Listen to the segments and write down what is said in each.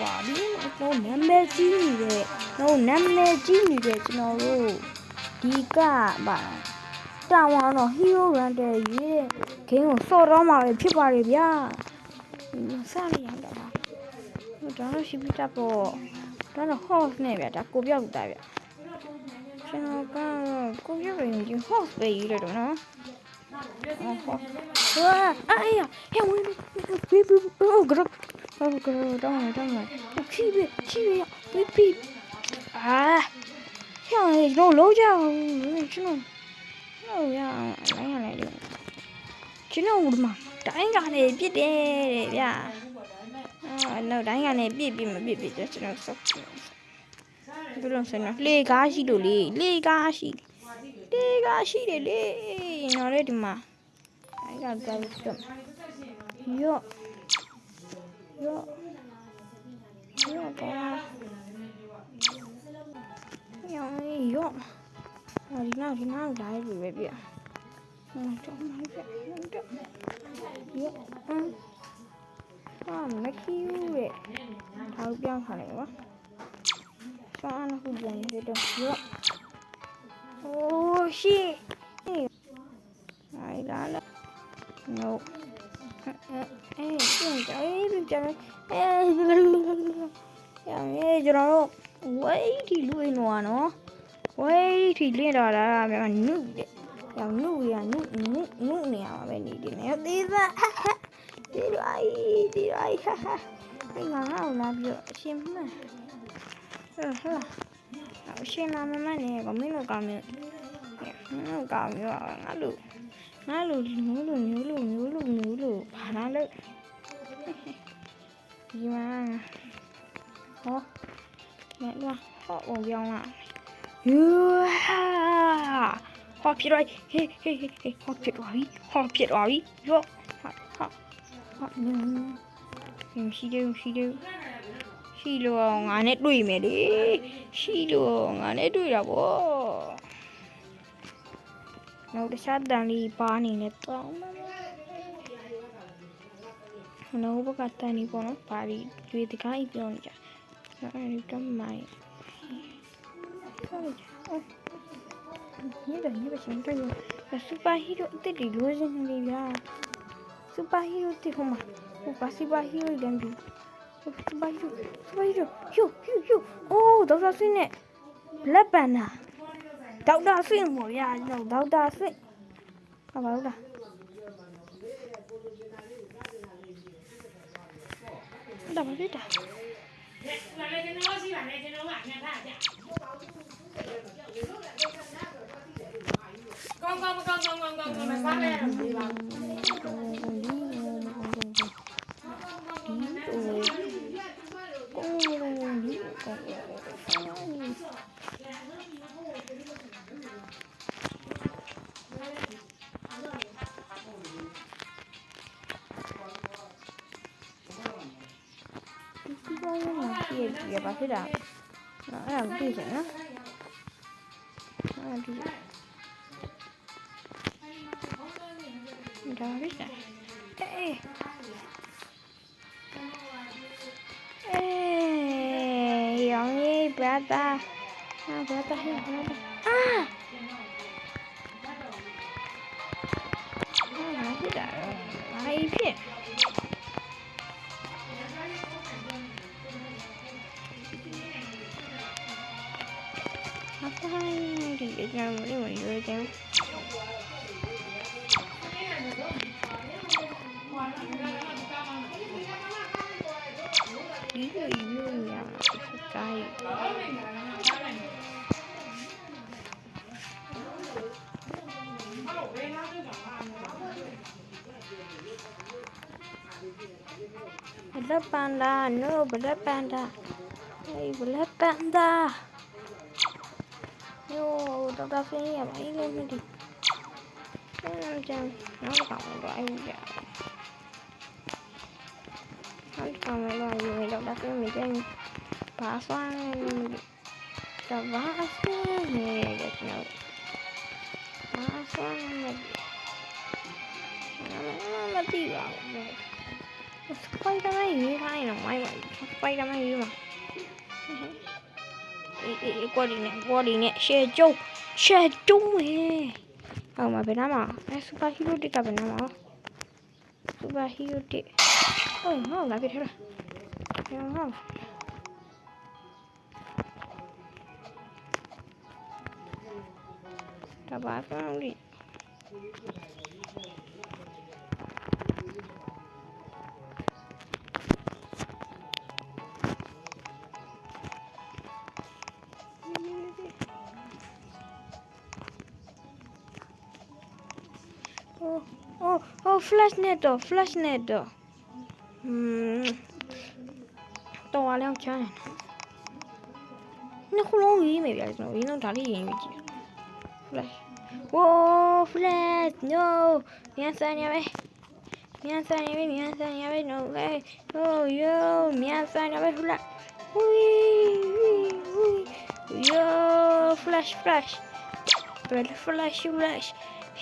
ပါဒီတော့နာမည်ကြီးနေတဲ့တော့နာမည်ကြီးနေတဲ့ကျွန်တော်တို့ဒီကပါတာဝန်တော့ Hero Run တဲ့ရေးဂိမ်းကိုစော်တော့မှာပဲဖြစ်ပါတယ်ဗျာစရရတာပါဒါတော့ရှိပြီးတော့ဒါတော့ horse နဲ့ဗျာဒါကိုပြောက်တာဗျာကျွန်တော်ကကိုပြောက်ရင်ဒီ horse ပဲရေးလိုက်တော့နော်哎呀，哎我别哦，个等会气别呀，别啊，像那种老家这种，老呀，来的，这种我的妈，咱家的别的呀，那咱家的别这这种说，不能说呢，雷嘎西的嘞，哪来的嘛？哎呀，该的，哟，ဒီနောက်လိုက်ပြီပဲပြတော့မိုက်ပြမခီးဦးရဲ့ထောက်ပြောင်းထားတယ်ကွာဆောင်းအခုပြန်ရတော့ရောโอ้ရှိအိုင်လာ no ပြန်ကြကျွန်တော်ဝိတ်ဒီလူရင်းတော့နော်ဝိတ်ဒီလင်းတော့လာမြန်နုတဲ့ရောင်နုရနုနေရမှာပဲနေတယ်နော်သေးသားဒီရိုက်ဟာဒီငါလာပြီးအရှင်မဟုတ်အရှင်နာမနဲ့ကမင်းတို့ကောင်းမျိုးငါလူမျိုးလို့ဘာလာလို့ဒီမှာဟောနဲ့လာဟောအောင်ပြောင်းလာယူဟာဖြစ်သွားဟေးဟောဖြစ်သွားပြီရောဟာရှိလို့ငါနဲ့တွေ့မယ်လေရှိလို့ငါနဲ့တွေ့တာပေါ့နောက်တစ်ခြားတန်လေးပါနေနဲ့တော့နောက်ဘက်ကတန်လေးပေါ့နော်ပါရီကျွေးတကားကြီးပြောနေကြအဲဒီတော့မိုင်းညပဲရှင်တွေ့ရစူပါဟီးရိုးအစ်တီလိုချင်နေဗျာစူပါဟီးရိုးတိဟိုမှာဟိုပါစူပါဟီးရိုးတန်းပြီးစူပါဟီးရိုးဟျူအိုးဒေါက်တာဆွင်းနဲ့ဘလက်ပန်နာဒေါက်တာဆွင်းပေါ့ဗျာကျွန်တော်ဒေါက်တာဆွင်းဟာပါလို့လားဒါပါဖြစ်တာကောင်းမစားနဲ့ဒီပါရပါဖြစ်တာအဲ့ဒါမသိချင်နော်အဲ့ဒါဖြစ်တာရောင်ကြီးဘရာတာဟဲ့ဘရာတာဖြစ်တာအိဖြစ်ဒီအကြောင်းလေးဝင်ရွေးတယ်ဒီလိုမျိုးရတိုင်းBlack Panda no Black Panda hey Black Panda yo Dr. Phi à mấy lên đi nó còn loại gì nó còn loại gì Dr. Phi mình trên phá xoan phá xoan nè được đâu phá xoan mà đi vào Spider-Man ရေးထားရင်တော့မိုင်းပါ Spider-Man ရေးမှာအေးကွာဒီနဲ့ရှယ်ကျုံမယ်ဟုတ်မှာဘယ်နာမှာစူပါဟီးရိုးတစ်ကဘယ်နာမှာစူပါဟီးရိုးတစ်ဟုတ်လာပြီထဲလားဟုတ်တဘာကောင်းလိflash net တော့တော်ရအောင်ချမ်းနှစ်ခုလုံးရေးမယ်ဗျာကျွန်တော်ရင်းလုံးဒါလေးရေးကြည့် flash flash no မြန်ဆန်ရပဲno way yo မြန်ဆန်ရပဲ flash yo flash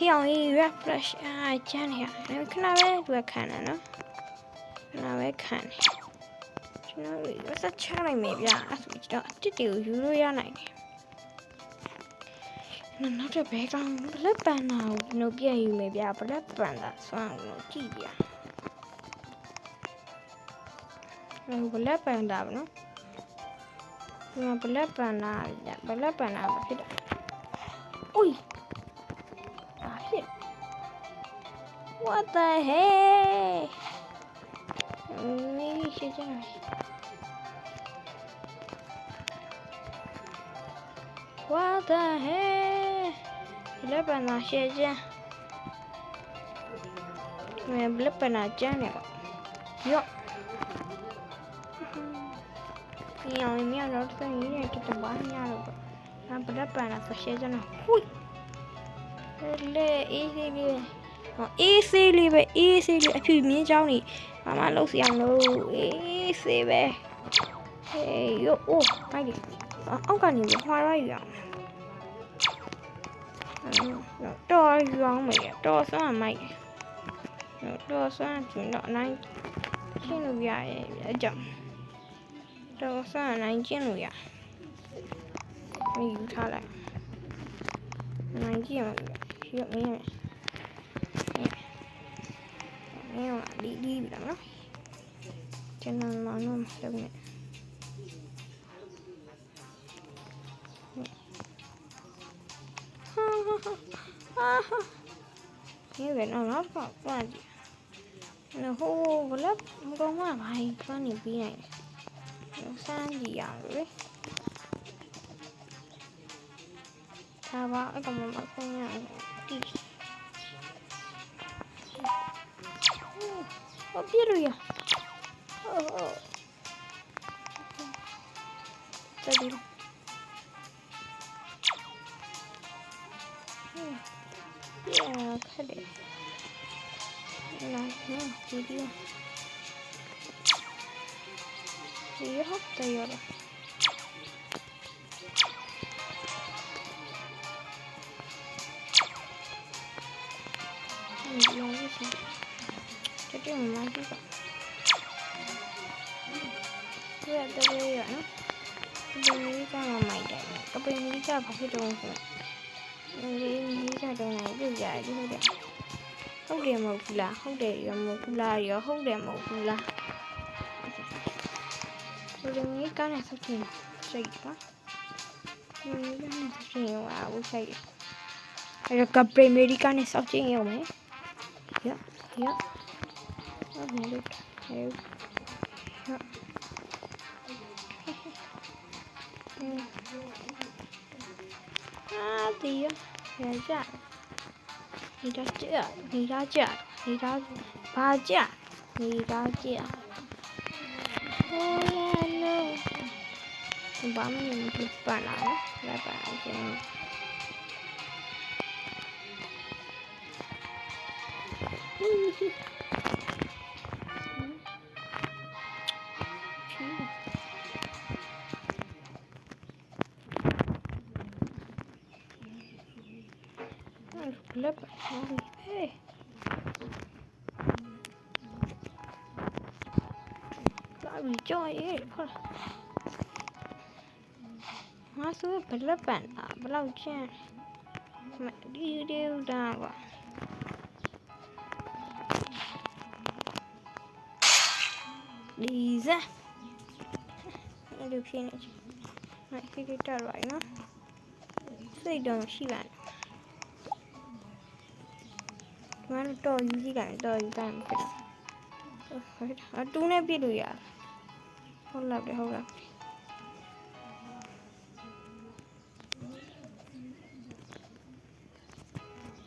ဟေ့အောင်ရေး refresh ကျန်းနေရခဏပဲသူကခံတယ်နော်ခဏပဲခံတယ်ကျွန်တော်ဆက်ချလိုက်မယ်ဗျာအဲ့ဆိုတော့အတစ်တွေကိုယူလို့ရနိုင်တယ်နောက်တစ်ဘဲကောင်ဘလက်ပန်တာကိုကျွန်တော်ပြန်ယူမယ်ဗျာဘလက်ပန်တာဆွမ်းလို့ကြည့်ပြဘလက်ပန်တာဗောနော်ဒီမှာဘလက်ပန်တာဖြစ်တာอุ้ยWhat the heck? Maybe she died. What the heck? Blepana she died. Blepana died. Yo. Meow not the year to the barn yard. I'm Blepana for she died. Hui. Easy လေးပဲအဖြူမြင်းချောင်းနေမမလှုပ်စီအောင်လို့ easy ပဲဟေးယိုမိုက်တယ်အောက်ကနေမှာရရအောင်တော်ရောင်းမယ်တော်ဆန်းမိုက်တယ်တော်ဆန်းကျတော့နိုင်ရှင်းလို့ရရဲ့အကြောင်းတော်ဆန်းနိုင်ကျင်းလို့ရယူထားလိုက်နိုင်ကျင်းရမင်းဒီပြီလားနော်ကျွန်တော်မလုပ်နဲ့ဒီပဲနော်တော့ပြန်ကြည့်နော်ဟိုဘလက်တော့မှဘာဖမ်းနေပြီးနိုင်တယ်စမ်းကြည့်ရအောင်လေဒါပါအဲ့ကောင်မခုံးရအောင်ကြည့်ပြည့်လို့ရတက်ပြီခက်တယ်လာဒီဒီဟုတ်တယ်ရ这种垃圾吧，这个都没有呢。这米家嘛买的，这边米家不是东西，那个米家东西就家就的，好点冇苦啦，好点又冇苦啦，又好点冇苦啦。这边米家呢是谁？谁吧？米家呢是谁哇？我谁？这个贝米家呢是谁有没？呀。Look. Tía, ya. Mira ya. Oh no. Vamos a preparar la página. ကြော်ရဲဟုတ်ငါဆိုဘလက်ပန်တာဘလောက်ကျန်းဒီဦးတာပါဒီစအဲ့လိုဖြစ်နေချင်အဲ့ဒီတက်ရိုက်နော်စိတ်တော့ရှိပါနဲ့ငါတော့ယူကြည့်တယ်တော့ယူတယ်ဖြစ်အတူနဲ့ပြည့်လို့ရဟုတ်လားဟုတ်လား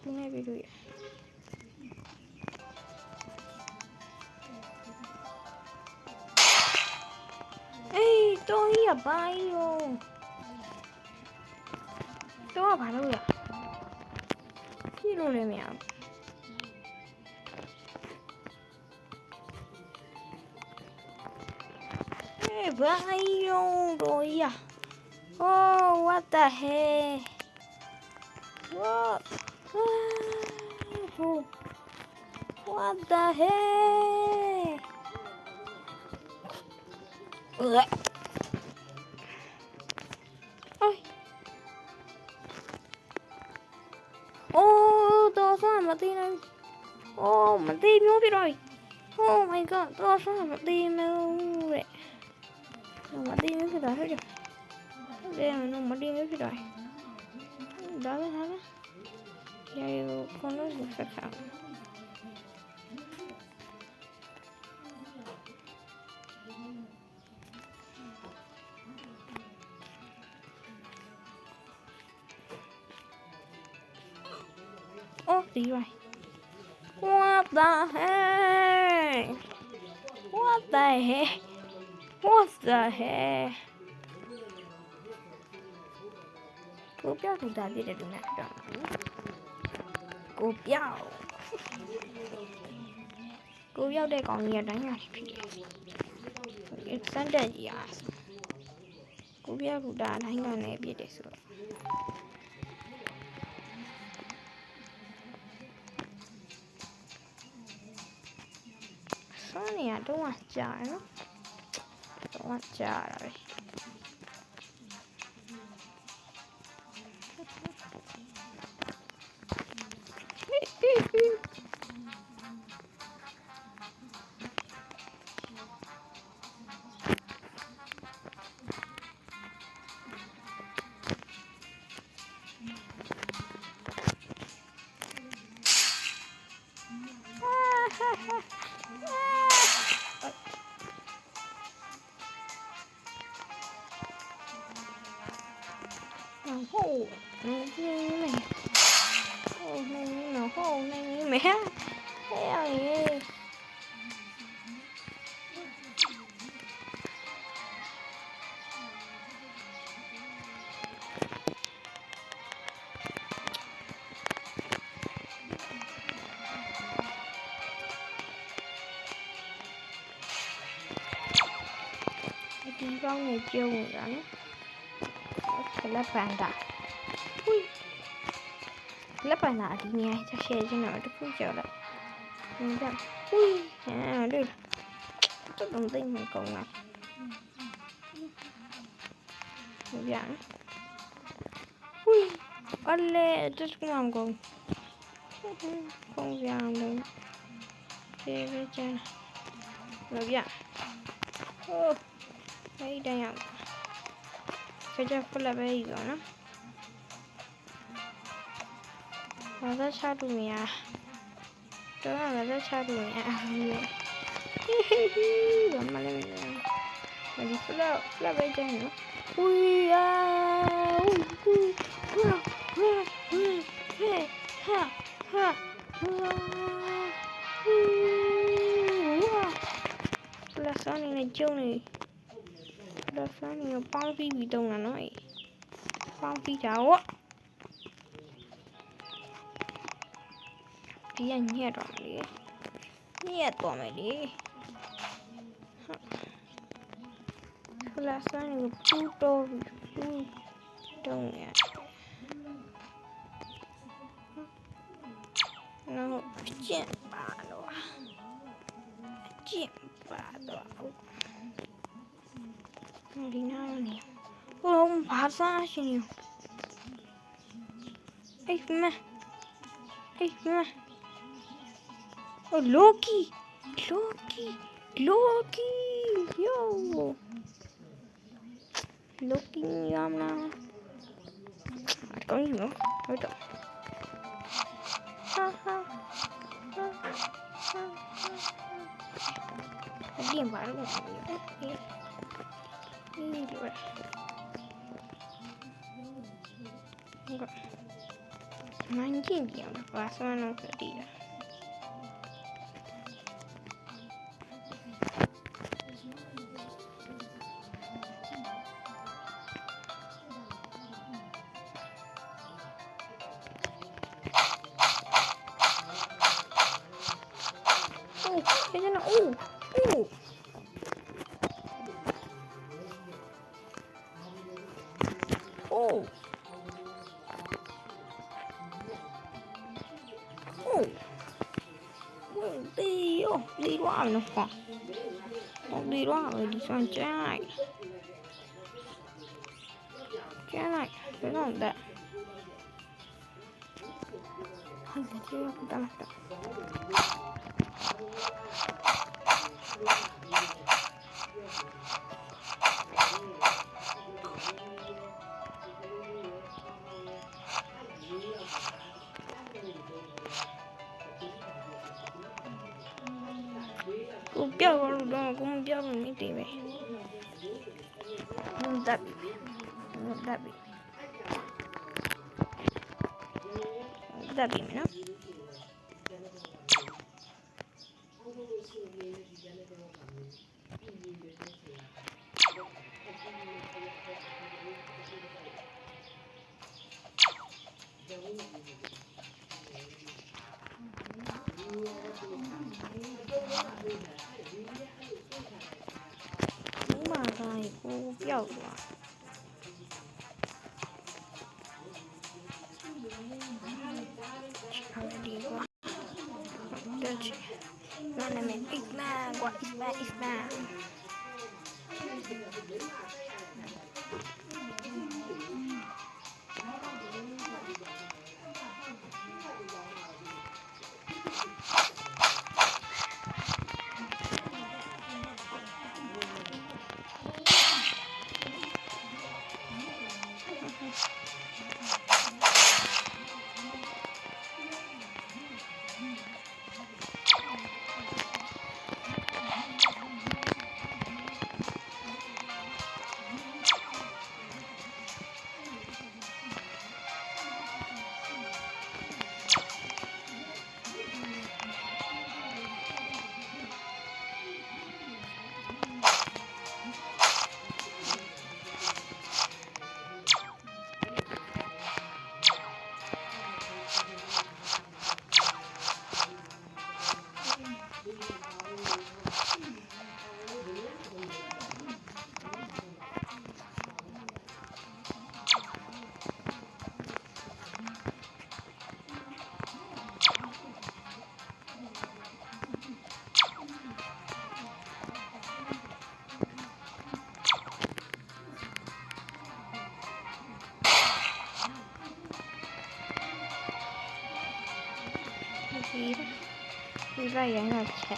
တူနဲ့ပြည့်လို့ရအေးတော့ရပါရောတော့ဘာလို့ရပြည့်လို့လည်းမရဘာရောတော့ရ Oh what the hell what the hell ôi oh to sao mà tin anh oh mà tin nhớ biết rồi oh my god to sao mà tin đâu vậy mà tin nhớ biết rồi hết rồi đây mà nó đi với rồi đó là hả đây con nó được sạch sạch ô tí rồi what the heck what the heck what the heck cô béo thì ta đi để đúng này đó cô béo đây còn nhiều đánh nhau thì sáng đây gì à cô béo cũng đã đánh nhau này biết đấy rồi sao này đúng không trời nó đúng không trời rồi hô này hô này nó hô này mẹ heo gì con này chưa rắn cái lớp bàn đạp lớp bàn đạp thì nghe cho xe cho nó được phun trở lại ui à đây tôi đồng tin mình còn này dạng ui ole tôi cũng làm còn không làm được xe với chân được dạng đây đây ạ cái cho phun là bây giờ nó và rất sao đủ nhà đó là rất sao đủ nhà mà lên mà đi phun là bây giờ nữa ui là sao này trâu này là sao này bao phi bị đông là nói bao phi cháu á đi ăn nhẹ rồi đi nhẹ to mày đi là sao này tu to tu đông nhỉ nó chém bà đó đi nào nè không phá ra chứ nhiều ấy mà Loki yo Loki nhom nào có gì nữa thôi trời điểm vào nó cũng đi rồi mancing dia pas mana ke dia cái nó đi qua nó khoảng đi qua rồi đi sang trái này cái nào đấy hay là chưa chúng ta làm cũng chơi đâu cũng chơi mình mấy tỷ vậy không đặt bị nó mà rồi cô dầu đi qua được nó là mình Isma qua Isma đi ra vậy là chạy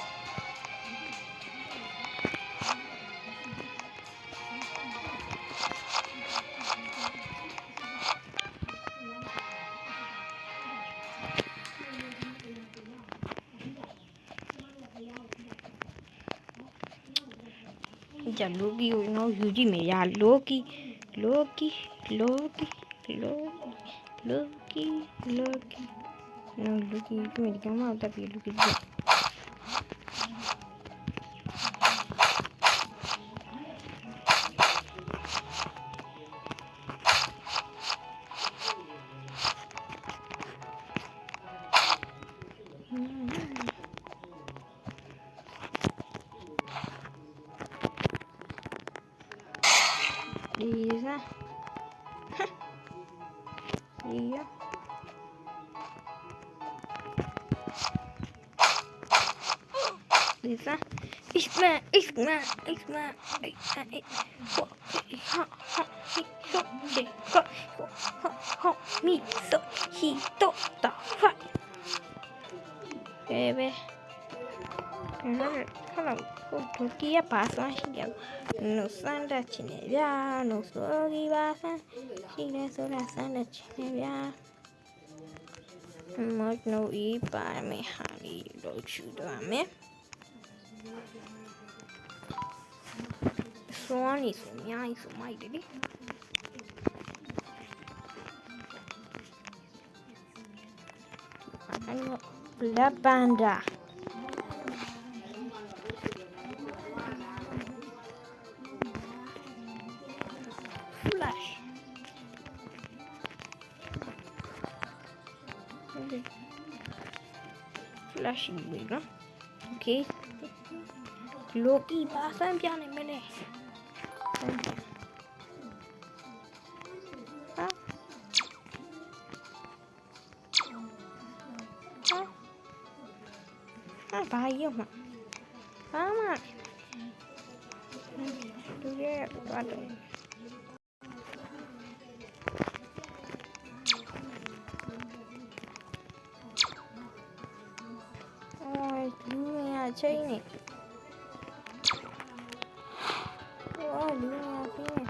chả Loki nó hiểu gì mày à Loki nó Loki mình cảm ơn tập biệt Loki đi ra đi á đi ra Isma Loki ကဘာဆန်းရှိတယ်နိုစမ်းတက်ချင်တယ်ဗျာနိုဆိုဒီဘာဆန်းရှိလဲဆိုတာစမ်းတက်ချင်တယ်ဗျာမတ်နိုဤပါမယ်ဟာလီလို့ချူတော့မယ်စွမ်းနေဆိုအများကြီးဆိုမိုက်တယ်လေအဲ့တော့ Black Panda Flash Flash ကြီးနော် Okay Loki ဘာဆန်းပြနိုင်မလဲဘာရုံမှာဘာမှသူရဲ့တော့တယ်လူရချင်းနေလူရပြင်း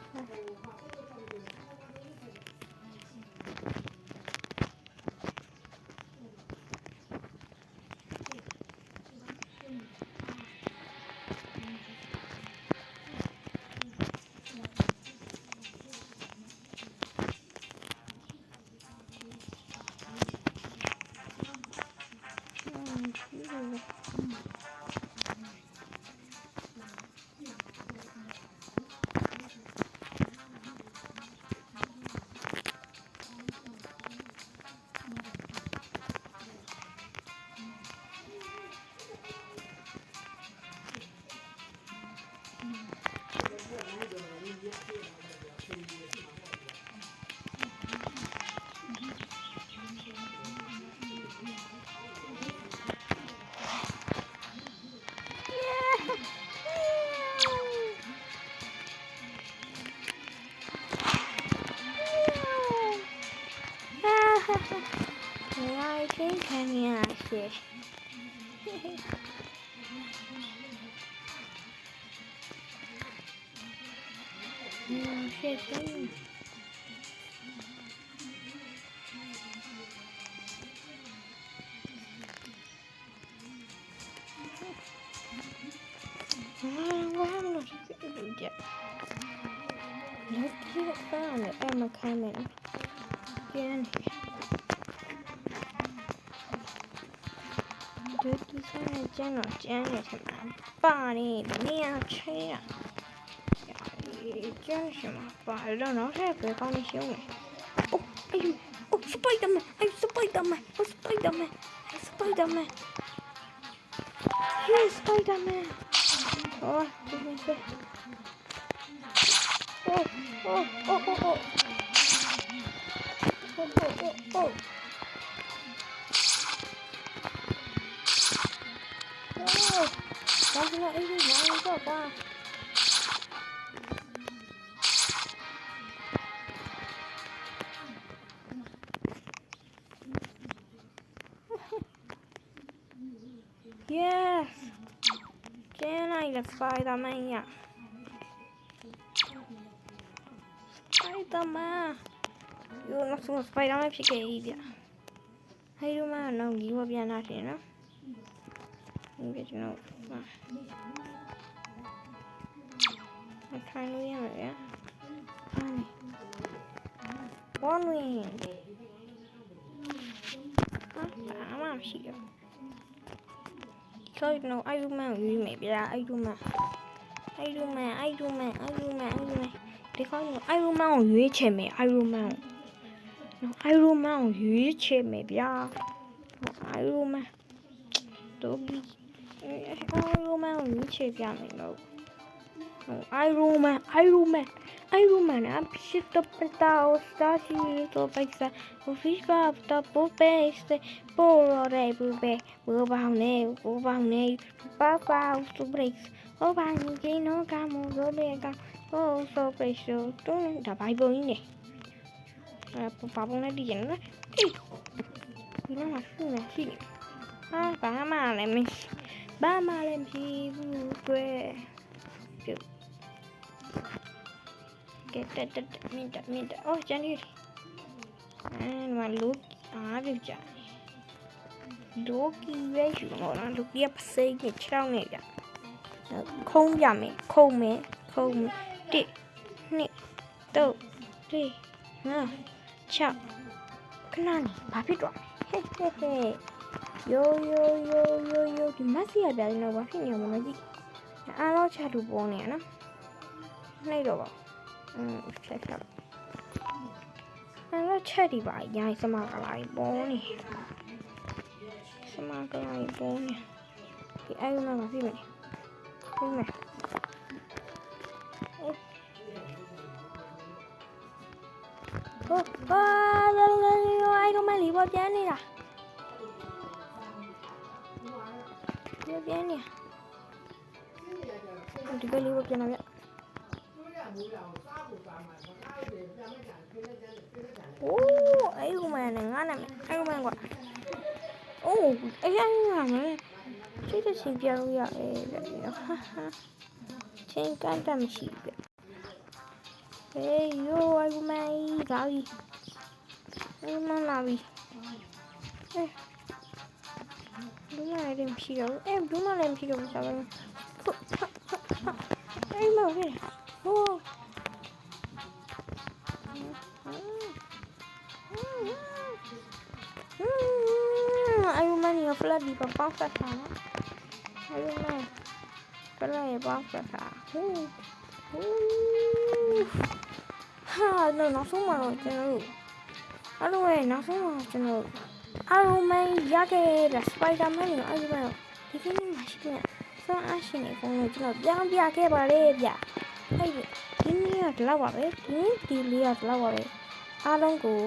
I think I'm here. Shit. Let's get it found. Emma coming. Again. Turkey Channel Channel Body Near China. I don't know how to go on the show. Oh, Spider-Man! I'm Spider-Man! Oh, Spider-Man! I'm Spider-Man! Here's Spider-Man! Oh, give me a sec. Oh. That's not easy. Wow. Yes. Can I get Spider-Man? Yeah. Spider-Man. You're not so Spider-Man if you get it. Hey, you man, no, you will be an artist, no? You know. I'm trying to win it, yeah? One win. I'm out here. So, no, Iron Man, you maybe, yeah, Iron Man. They call you Iron Man, you each me, Iron Man. No, Iron Man, you each me, yeah. Iron Man. Don't be. Iron Man, you each me, no. Iron Man, I'm shift up and down, starting to fix it. Fish up the base, poor baby, over to break. Oh, I need no come over there. Oh, so precious. Don't the Bible in it. Papa, not the end. You know, I see. Ah, Bama, let me. ဘာမှလည်းမရှိဘူးတွေ့ပြုတ်ကဲတက်မင်းအော်ကျန်နေမလူအားပြုတ်ကြလူကြီးပဲယူတော့လူကြီးပစိတ်နဲ့6နဲ့ကြခုံးပြမယ်ခုံးမယ်1 2 3 4 6ခဏနေဘာဖြစ်တော့ဟဲ့ယိုဒီမဆီရပြတယ်တော့ဘာဖြစ်နေမှာမကြည့်အားလုံးချတူပေါ်နေရနော်နှိပ်တော့ပါဖြတ်အားလုံးချက်ဒီပါရိုင်းစမကလာပေါ်နေစမကလာပေါ်နေဒီအဲ့မှာဘာဖြစ်မလဲဖြစ်မယ်အဲ့တော့မလီပေါ်ပြန်နေတာပြန်နေဒီကလေးကိုပြန်လာပြโอ้ไอ้กูมันငါနာမည်ไอ้กูมันกว่าโอ้ไอ้ရငါမယ်စိတ်တချင်းပြလို့ရတယ်ချင်းကန်တမရှိပြဟေးယိုไอ้กูมันလာပြီไอ้กูมันလာပြီဘူးမလည်းမရှိတော့ဘူးဘူးမလည်းမရှိတော့ဘူးဆိုတော့အဲ့မဟုတ်ဘူးဟိုအဲ့မနီဖလက်ဒီပပေါက်ဆက်တာအဲ့မဖလက်ရပေါက်ဆက်တာဟာနောက်ဆုံးမှာတော့ကျွန်တော်တို့အဲ့လိုပဲနောက်ဆုံးမှာကျွန်တော်Iron Man ရခဲ့တဲ့ Spider-Man ကိုအဲ့ဒီမှာဒီကနေ့မှရှိတယ်။ဆောင်းအရှင်နေပုံကိုကျွန်တော်ပြောင်းပြခဲ့ပါလေဗျ။အဲ့ဒီနေ့ကဒီလောက်ပါပဲ။ဒီလေးကဒီလောက်ပါပဲ။အားလုံးကို